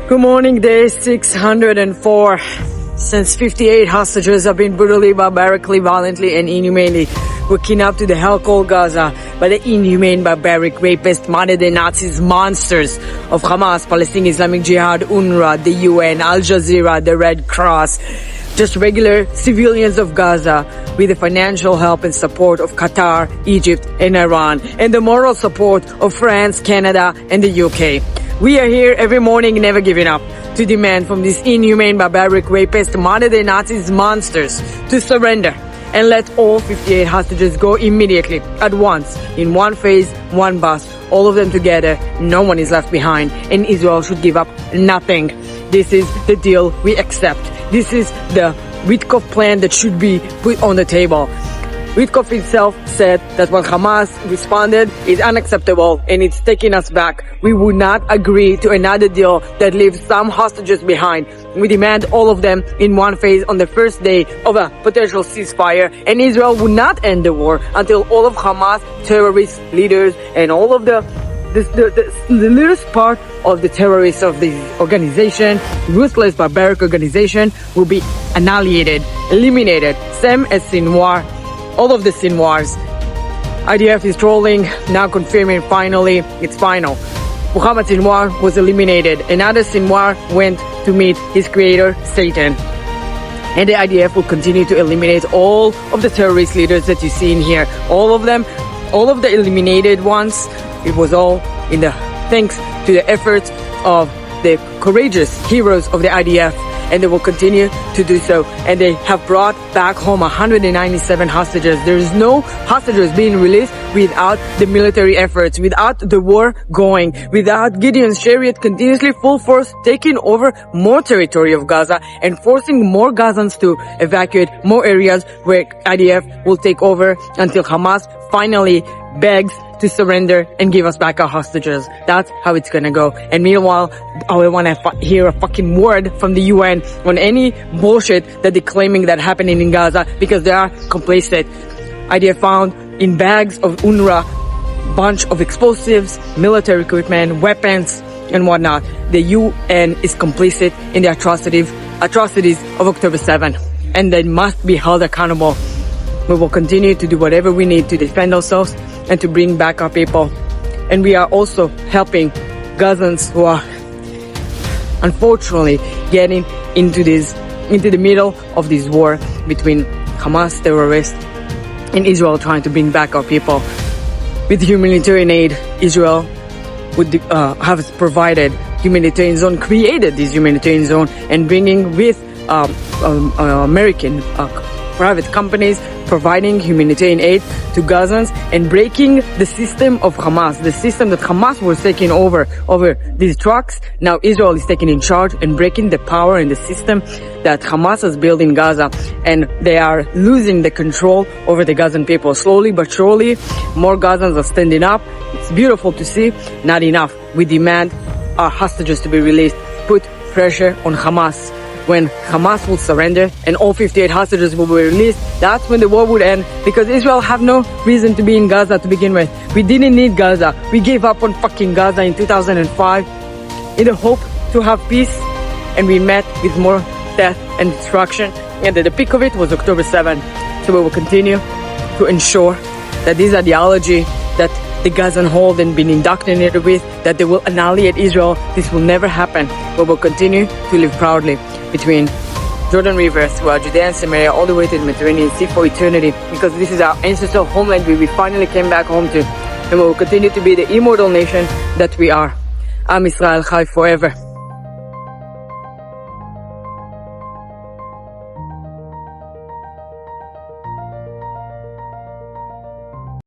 Good morning, day 604. Since 58 hostages have been brutally, barbarically, violently, and inhumanely were kidnapped to the hell called Gaza by the inhumane, barbaric, rapist, modern-day Nazis, monsters of Hamas, Palestinian Islamic Jihad, UNRWA, the UN, Al Jazeera, the Red Cross, just regular civilians of Gaza, with the financial help and support of Qatar, Egypt, and Iran, and the moral support of France, Canada, and the UK. We are here every morning, never giving up, to demand from these inhumane, barbaric, rapist, modern-day Nazis, monsters to surrender and let all 58 hostages go immediately, at once, in one phase, one bus, all of them together. No one is left behind, and Israel should give up nothing. This is the deal we accept. This is the Witkoff plan that should be put on the table. Witkoff itself said that what Hamas responded is unacceptable and it's taking us back. We would not agree to another deal that leaves some hostages behind. We demand all of them in one phase on the first day of a potential ceasefire, and Israel would not end the war until all of Hamas terrorist leaders and all of the littlest part of the terrorists of the organization, ruthless, barbaric organization, will be annihilated, eliminated, same as Sinwar. All of the Sinwars. IDF is trolling, now confirming finally, it's final. Muhammad Sinwar was eliminated. Another Sinwar went to meet his creator, Satan. And the IDF will continue to eliminate all of the terrorist leaders that you see in here. All of them, all of the eliminated ones, it was all in the thanks to the efforts of the courageous heroes of the IDF. And they will continue to do so. And they have brought back home 197 hostages. There is no hostages being released without the military efforts, without the war going, without Gideon's chariot continuously full force taking over more territory of Gaza and forcing more Gazans to evacuate more areas where IDF will take over until Hamas finally begs to surrender and give us back our hostages. That's how it's gonna go. And meanwhile, I want to hear a fucking word from the UN on any bullshit that they're claiming that happening in Gaza, because they are complicit. IDF found in bags of UNRWA bunch of explosives, military equipment, weapons, and whatnot. The UN is complicit in the atrocities of October 7, and they must be held accountable. We will continue to do whatever we need to defend ourselves and to bring back our people. And we are also helping Gazans who are unfortunately getting into the middle of this war between Hamas terrorists and Israel, trying to bring back our people. With humanitarian aid, Israel would have provided humanitarian zone, created this humanitarian zone, and bringing with American private companies providing humanitarian aid to Gazans and breaking the system of Hamas, the system that Hamas was taking over these trucks. Now Israel is taking in charge and breaking the power and the system that Hamas has built in Gaza, and they are losing the control over the Gazan people. Slowly but surely, more Gazans are standing up. It's beautiful to see. Not enough. We demand our hostages to be released. Put pressure on Hamas. When Hamas will surrender and all 58 hostages will be released, that's when the war would end, because Israel have no reason to be in Gaza to begin with. We didn't need Gaza. We gave up on fucking Gaza in 2005 in the hope to have peace, and we met with more death and destruction, and the peak of it was October 7. So we will continue to ensure that this ideology that the Gazan hold and been indoctrinated with, that they will annihilate Israel, this will never happen. We will continue to live proudly between Jordan River throughout Judea and Samaria all the way to the Mediterranean Sea for eternity, because this is our ancestral homeland where we finally came back home to, and we will continue to be the immortal nation that we are. Am Israel Chai forever.